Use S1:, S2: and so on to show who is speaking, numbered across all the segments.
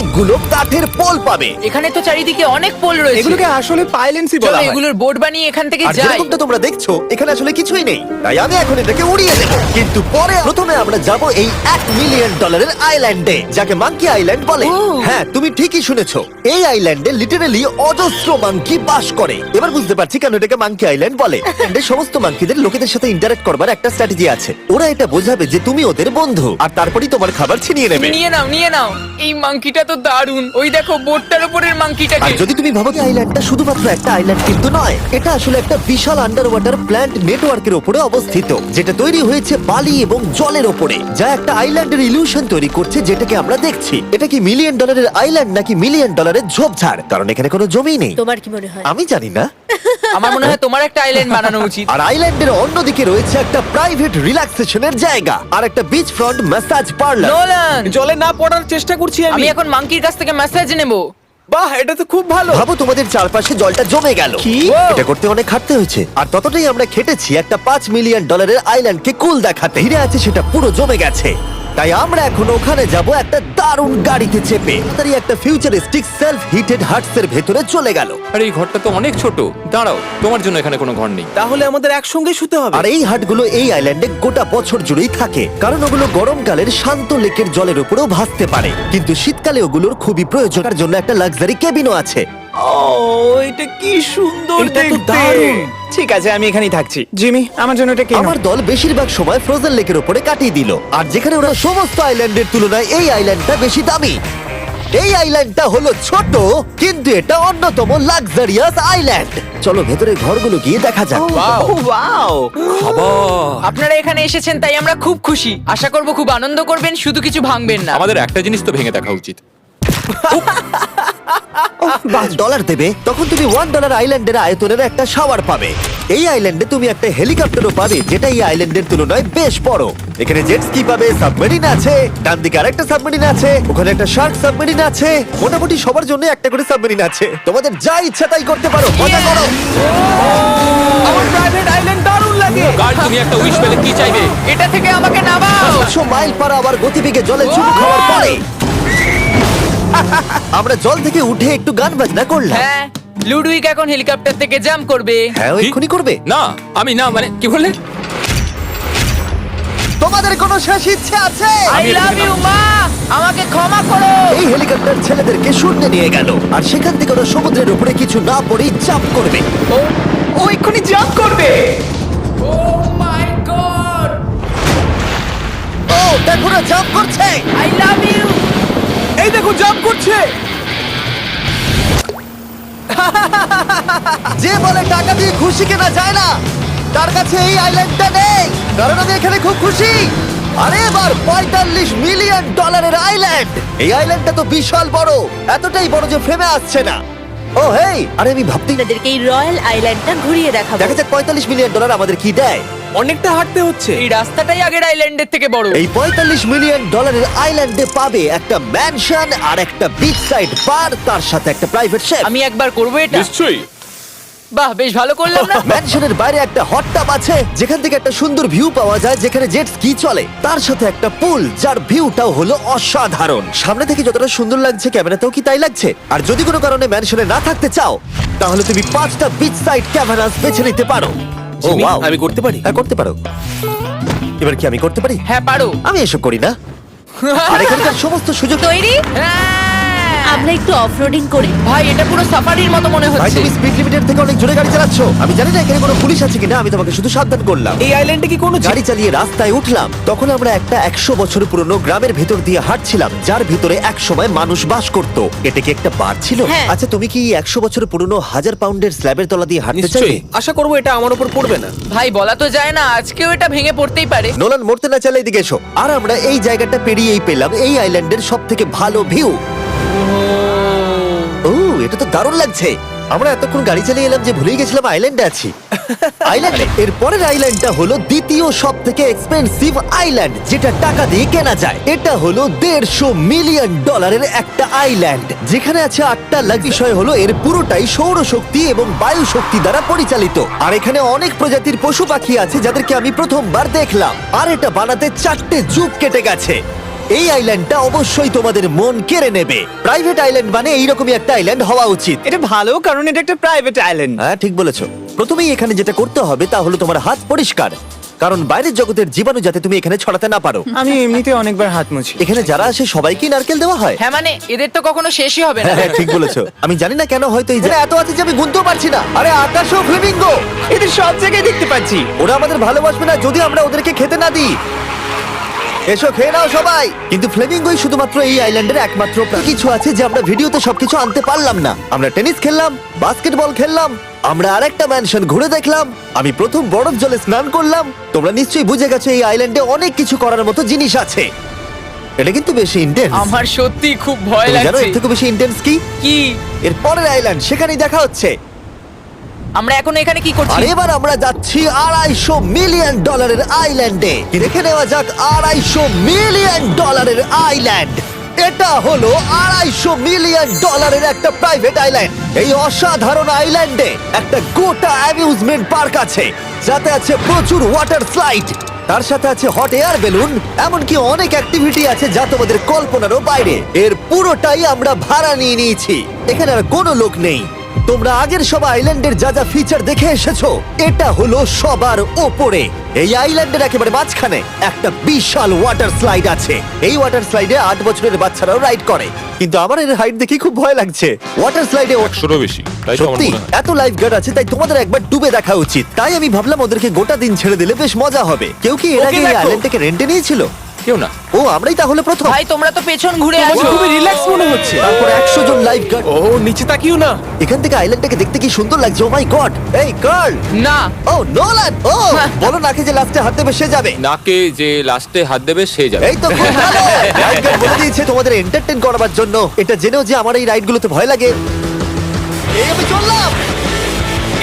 S1: অনেকগুলো কাঠের পোল পাবে।
S2: এখানে তো চারিদিকে অনেক পোল রয়েছে।
S3: এগুলোকে আসলে পাইলেন্সি
S2: চলো
S3: বলা হয়।
S2: এগুলোর বোর্ড বানিয়ে এখান থেকে
S1: আর
S2: যাই।
S1: যেরকমটা তোমরা দেখছো এখানে আসলে কিছুই নেই, তাই আমি এখন এটাকে উড়িয়ে দেবো। কিন্তু পরে প্রথমে আমরা যাব এই $1 মিলিয়ন আইল্যান্ডে, যাকে মাঙ্কি আইল্যান্ড বলে। হ্যাঁ, তুমি ঠিকই শুনেছো, এই আইল্যান্ডে লিটারালি অজস্র মাঙ্কি বাস করে। এবার বুঝতে পারছি কেন এটাকে মাঙ্কি আইল্যান্ড বলে। আইল্যান্ডে সমস্ত মাঙ্কিদের লোকেদের সাথে ইন্টারঅ্যাক্ট করবার একটা স্ট্র্যাটেজি আছে। ওরা এটা বোঝাবে যে তুমি ওদের বন্ধু, আর তারপরেই তোমার খাবার ছিনিয়ে নেবে।
S2: নিয়ে নাও নিয়ে নাও। এই মাংকিটা তো দারুণ। ওই দেখো বোর্ডটার উপরের
S1: আর
S2: মাংকিটাকে।
S1: যদি তুমি ভাবো যে আইল্যান্ডটা শুধুমাত্র একটা আইল্যান্ড, কিন্তু নয়, এটা আসলে একটা বিশাল আন্ডার ওয়াটার প্ল্যান্ট নেটওয়ার্কের উপরে অবস্থিত, যেটা তৈরি হয়েছে বালি এবং জলের উপরে, যা একটা আইল্যান্ডের ইলিউশন তৈরি করছে যেটাকে আমরা দেখছি। এটা কি $1 মিলিয়ন আইল্যান্ড নাকি $1 মিলিয়ন ঝোপঝাড়? কারণ এখানে কোনো জমি নেই।
S4: তোমার কি মনে হয়?
S1: আমি জানি না।
S2: আমার মনে হয় তোমার একটা আইল্যান্ড বানানো উচিত।
S1: আর আইল্যান্ডের অন্যদিকে রয়েছে একটা প্রাইভেট রিল্যাক্সেশনের জায়গা আর একটা beach front massage parlour.
S2: Nolan,
S3: জলে না পড়ার চেষ্টা করছি
S2: আমি
S3: আমি।
S2: এখন মাংকির কাছ থেকে মেসেজ নেব।
S3: বাহ, এটা তো খুব ভালো।
S1: ভাবো তোমাদের চারপাশে জলটা জমে গেল।
S3: কি?
S1: এটা করতে অনেক খাটতে হয়েছে, আর ততটাই আমরা খেটেছি একটা $5 মিলিয়ন আইল্যান্ডকে কুল দেখাতে। হিরে আছে সেটা পুরো জমে গেছে, তাই আমরা এখন ওখানে যাব একটা দারুণ গাড়িতে চেপে। তারই একটা ফিউচারিস্টিক সেলফ হিটেড হাটস এর ভেতরে চলে গেল।
S5: আরে এই ঘরটা তো অনেক ছোট। দাঁড়াও, তোমার জন্য এখানে কোনো ঘর নেই।
S3: তাহলে আমাদের একসঙ্গে শুতে হবে।
S1: আর এই হাটগুলো এই আইল্যান্ডে গোটা বছর জুড়েই থাকে, কারণ ওগুলো গরমকালের শান্ত লেকের জলের উপরেও ভাসতে পারে, কিন্তু শীতকালে ওগুলোর খুবই প্রয়োজনের জন্য একটা লাক্সারি কেবিনও আছে।
S3: ও, এটা কি সুন্দর
S6: এটা তো
S3: দেখতে।
S6: দারুণ।
S3: ঠিক আছে, আমি এখানেই থাকছি। জিমি, আমার জন্য এটা কেন?
S1: আমার দল বেশিরভাগ সময় ফ্রোজেন লেকের উপরে কাটিয়ে দিল, আর যেখানে ওরা সমস্ত আইল্যান্ডের তুলনায় এই আইল্যান্ডটা বেশি দামি। এই আইল্যান্ডটা হলো ছোট, কিন্তু এটা অন্যতম লাক্সারিয়াস আইল্যান্ড। চলো ভেতরে ঘরগুলো গিয়ে দেখা যাক।
S3: ওয়াও।
S2: আপনারা এখানে এসেছেন তাই আমরা খুব খুশি। আশা করব খুব আনন্দ করবেন, শুধু কিছু ভাঙবেন না।
S5: আমাদের একটা জিনিস তো ভেঙে দেখা উচিত।
S1: $5 দেবে, তখন তুমি $1 আইল্যান্ডের আয়তনের একটা শাওয়ার পাবে। এই আইল্যান্ডে তুমি একটা হেলিকপ্টারও পাবে, যেটা এই আইল্যান্ডের তুলনায় বেশ বড়। এখানে জেট স্কি পাবে, সাবমেরিন আছে, ডান দিকে আরেকটা সাবমেরিন আছে, ওখানে একটা শার্ক সাবমেরিন আছে। মোটামুটি সবার জন্য একটা করে সাবমেরিন আছে। তোমাদের যা ইচ্ছা তাই করতে পারো, মজা করো।
S3: আমার প্রাইভেট আইল্যান্ড দারুণ লাগে।
S5: গার্ড, তুমি একটা উইশ পেলে কি চাইবে?
S2: এটা থেকে আমাকে নামাও।
S1: 100 মাইল পার আওয়ার গতিবেগে জলে চুমু খাওয়ার পরে আমরা জল থেকে উঠে একটু গান বাজনা করলাম।
S2: হ্যাঁ, লুডুইক এখন হেলিকপ্টার থেকে জাম্প করবে।
S1: হ্যাঁ, ওই এক্ষুনি করবে।
S5: না, আমি না, মানে কি বললে?
S1: তোমাদের কোনো শেষ ইচ্ছে আছে?
S2: আই লাভ ইউ মা, আমাকে ক্ষমা করো।
S1: এই হেলিকপ্টার ছেলেদেরকে শূন্যে নিয়ে গেল, আর সেখান থেকে ওরা সমুদ্রের উপরে কিছু না পড়েই জাম্প করবে।
S3: ও এক্ষুনি জাম্প করবে।
S2: ও মাই গড,
S1: ও দেখো না, জাম্প করছে।
S2: I love you.
S3: এই দেখো, জাম্প করছে।
S1: যে বলে টাকা দিয়ে খুশি কেনা যায় না, তার কাছে এই আইল্যান্ডটা নেই, কারণ আমি এখানে খুব খুশি। আরে এবার $45 মিলিয়ন আইল্যান্ড। এই আইল্যান্ডটা তো বিশাল বড়, এতটাই বড় যে ফ্রেমে আসছে না। ও হেই, আরে আমি ভাবতেই না।
S4: আপনাদেরকে এই রয়্যাল আইল্যান্ডটা ঘুরিয়ে দেখাবো।
S1: দেখা যাক $45 মিলিয়ন আমাদের কি দেয়।
S3: অনেকটা হাঁটতে হচ্ছে।
S2: এই রাস্তাটাই আগের আইল্যান্ডের থেকে বড়।
S1: এই $45 মিলিয়ন আইল্যান্ডে পাবে একটা ম্যানশন আর একটা বিচ সাইড বার, তার সাথে একটা প্রাইভেট শেফ।
S2: আমি একবার করবো এটা।
S5: নিশ্চয়ই।
S2: বাহ, বেশ ভালো করলাম না?
S1: ম্যানশনের বাইরে একটা হট টাব আছে, যেখান থেকে একটা সুন্দর ভিউ পাওয়া যায়, যেখানে জেট স্কি চলে, তার সাথে একটা পুল যার ভিউটাও হলো অসাধারণ। সামনে থেকে যতটা সুন্দর লাগছে, ক্যামেরাতেও কি তাই লাগছে? আর যদি কোনো কারণে ম্যানশনে না থাকতে চাও, তাহলে তুমি 5টা বিচ সাইড ক্যামেরাস বেছে নিতে পারো। ও
S3: জিমি,
S1: ওয়াও,
S3: আমি করতে পারি?
S1: হ্যাঁ, করতে পারো। এবার কি আমি করতে পারি?
S2: হ্যাঁ পারো।
S1: আমি এসব করি না। আর এখানকার সমস্ত সুযোগ।
S4: তৈরি?
S2: হ্যাঁ।
S4: আমরা একটু অফরোডিং করি।
S2: ভাই, এটা পুরো সাফারির মতো মনে
S1: ভাই,
S2: হচ্ছে।
S1: তুমি স্পিড লিমিটের থেকে অনেক জোরে গাড়ি চালাচ্ছ। আমি জানি না এখানে কোনো পুলিশ আছে কিনা, আমি তোমাকে শুধু সাবধান করলাম।
S3: এই আইল্যান্ডে কি কোনো
S1: গাড়ি চালিয়ে রাস্তায় উঠলাম, তখন আমরা একটা 100 বছর পুরনো গ্রামের ভেতর দিয়ে হাঁটছিলাম, যার ভিতরে এক সময় মানুষ বাস করত। এটা কি একটা বার ছিল?
S4: হ্যাঁ।
S1: আচ্ছা, তুমি কি 100 বছর পুরনো 1000 পাউন্ডের স্ল্যাবের তলা দিয়ে হাঁটতে চাইবে?
S3: নিশ্চয়ই। আশা করবো এটা আমার উপর পড়বে না।
S2: ভাই, বলা তো যায় না, আজকেও এটা ভেঙে পড়তেই পারে।
S1: নোলান, মরতে না চাইলে এদিকে এসো। আর আমরা এই জায়গাটা পেরিয়েই পেলাম এই আইল্যান্ডের সব থেকে ভালো ভিউ। ও, এটা তো দারুণ লাগছে। আমরা এতক্ষণ গাড়ি চালিয়ে এলাম যে ভুলেই গেছিলাম আইল্যান্ডে আছি। আইল্যান্ডে এর পরের আইল্যান্ডটা হলো দ্বিতীয় সব থেকে এক্সপেন্সিভ আইল্যান্ড, যেটা টাকা দিয়ে কেনা যায়। এটা হলো $150 মিলিয়ন একটা আইল্যান্ড, যেখানে আছে 8টা বিষয় হলো এর পুরোটাই সৌরশক্তি এবং বায়ু শক্তি দ্বারা পরিচালিত। আর এখানে অনেক প্রজাতির পশু পাখি আছে যাদেরকে আমি প্রথমবার দেখলাম। আর এটা বানাতে 4টে যুগ কেটে গেছে। এই আইল্যান্ডটা অবশ্যই তোমাদের মন কেড়ে নেবে। প্রাইভেট আইল্যান্ড মানে এইরকমই একটা আইল্যান্ড হওয়া উচিত।
S3: এটা ভালো কারণ এটা একটা প্রাইভেট আইল্যান্ড।
S1: হ্যাঁ, ঠিক বলেছো। প্রথমেই এখানে যেটা করতে হবে তা হলো তোমার হাত পরিষ্কার, কারণ বাইরের জগতের জীবাণু যাতে তুমি এখানে ছড়াতে না পারো।
S3: আমি এমনিতে অনেকবার হাত মুছি।
S1: এখানে যারা আসে সবাইকেই নারকেল দেওয়া হয়।
S2: হ্যাঁ মানে এদের তো কখনো শেষই হবে না।
S1: হ্যাঁ, ঠিক বলেছো। আমি জানি না কেন, হয়তো এই জায়গায় এত আছে যে আমি গুনতেও পারছি না। আরে আকাশ ও ফ্লেমিঙ্গো,
S3: এদের সব জায়গায় দেখতে পাচ্ছি।
S1: ওরা আমাদের ভালোবাসবে না যদি আমরা ওদেরকে খেতে না দিই। এসো খেয়ে নাও সবাই। কিন্তু ফ্লেমিঙ্গোই শুধুমাত্র এই আইল্যান্ডের একমাত্র প্রাণী। কিছু আছে যে আমরা ভিডিওতে সবকিছু আনতে পারলাম না। আমরা টেনিস খেললাম, বাস্কেটবল খেললাম, আমরা আরেকটা ম্যানশন ঘুরে দেখলাম, আমি প্রথম বরফ জলে স্নান করলাম। তোমরা নিশ্চয়ই বুঝে গেছো এই আইল্যান্ডে অনেক কিছু করার মতো জিনিস আছে। এটা কিন্তু বেশি ইন্টেন্স।
S2: আমার সত্যি খুব ভয়
S1: তুমি জানো
S2: লাগছে।
S1: এর থেকে বেশি ইন্টেন্স কি?
S2: কি?
S1: এর পরের আইল্যান্ড, সেখানেই দেখা হচ্ছে।
S2: আমরা এখন এখানে কি করছি?
S1: আর এবার আমরা যাচ্ছি $250 মিলিয়ন আইল্যান্ডে। দেখে নেওয়া যাক $250 মিলিয়ন আইল্যান্ড। এটা হলো $250 মিলিয়ন একটা প্রাইভেট আইল্যান্ড। এই অসাধারণ আইল্যান্ডে একটা গোটা অ্যামিউজমেন্ট পার্ক আছে, যাতে আছে প্রচুর ওয়াটার স্লাইড, তার সাথে আছে হট এয়ার বেলুন, এমনকি অনেক অ্যাক্টিভিটি আছে যা তোমাদের কল্পনারও বাইরে। এর পুরোটাই আমরা ভাড়া নিয়ে নিয়েছি। এখানে আর কোনো লোক নেই। তোমরা আগের সব আইল্যান্ডের যা যা ফিচার দেখে এসেছো, এটা হলো সবার ওপরে। এই আইল্যান্ডের একেবারে মাঝখানে একটা বিশাল ওয়াটার স্লাইড আছে। এই ওয়াটার স্লাইডে 8 বছরের বাচ্চারাও রাইড করে, কিন্তু আমার এর হাইট দেখে খুব ভয় লাগছে। ওয়াটার স্লাইডে
S5: 100-রও বেশি, তাই তো আমার
S1: সত্যি
S5: মনে হয়।
S1: এত লাইফ গার্ড আছে, তাই তোমাদের একবার ডুবে দেখা উচিত। তাই আমি ভাবলাম ওদেরকে গোটা দিন ছেড়ে দিলে বেশ মজা হবে। কেউ কি এর
S3: ওকে
S1: আগে এই
S3: দেখো।
S1: আইল্যান্ডটাকে রেন্টে নিয়েছিল?
S5: কেউ না।
S1: ও, আমরাই তাহলে প্রথম।
S2: ভাই তোমরা তো পেছন ঘুরে
S3: তোমাকে
S2: আছো।
S3: খুবই রিল্যাক্স মনে হচ্ছে।
S1: তারপর 100 জন লাইফ গার্ড।
S3: ও নিচে তাকিও না।
S1: এখান থেকে আইল্যান্ডটাকে দেখতে কি সুন্দর লাগছে। ও মাই গড! এই কার্ল!
S2: না।
S1: ও নোলান! ও বলো নাকি যে লাস্টে হাত দেবে সে যাবে।
S5: নাকে যে লাস্টে হাত দেবে সে যাবে।
S1: এই তো খুব ভালো। লাইফ গার্ড বলে দিয়েছে তোমাদের এন্টারটেইন করার জন্য। এটা জেনেও যে আমার এই রাইডগুলোতে ভয় লাগে। এই আমি চললাম।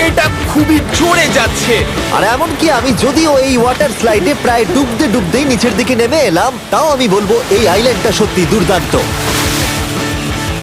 S3: এটা খুবই জোরে যাচ্ছে।
S1: আর এমনকি আমি যদিও এই ওয়াটার স্লাইডে প্রায় ডুবতেই নিচের দিকে নেমে এলাম, তাও আমি বলবো এই আইল্যান্ডটা সত্যি দুর্দান্ত।